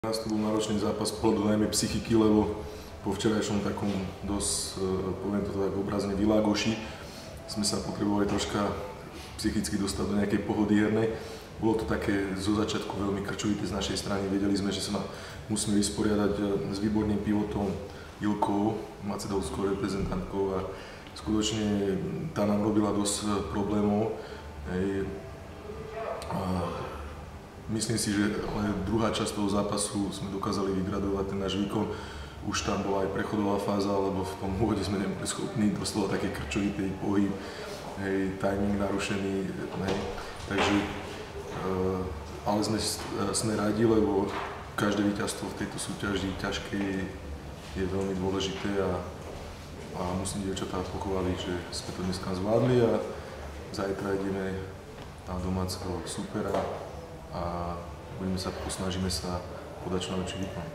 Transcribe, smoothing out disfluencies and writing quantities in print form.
To bol náročný zápas z pohľadu najmä psychiky, lebo po včerajšom takom dosť, poviem to tak obrazne, vylágoši sme sa potrebovali troška psychicky dostať do nejakej pohody hernej. Bolo to také zo začiatku veľmi krčovité z našej strany. Vedeli sme, že sa musíme vysporiadať s výborným pivotom Ilkou, macedónskou reprezentantkou, a skutočne tá nám robila dosť problémov. Myslím si, že druhá časť toho zápasu sme dokázali vygradovať ten náš výkon. Už tam bola aj prechodová fáza, lebo v tom úvode sme neboli schopní, doslova také krčovitý pohyb, timing narušený. Takže, ale sme radi, lebo každé víťazstvo v tejto súťaži ťažkej je veľmi dôležité a musím dievčatá pochváliť, že sme to dneska zvládli a zajtra ideme na domáceho supera a snažíme sa podať čo najlepší výkon.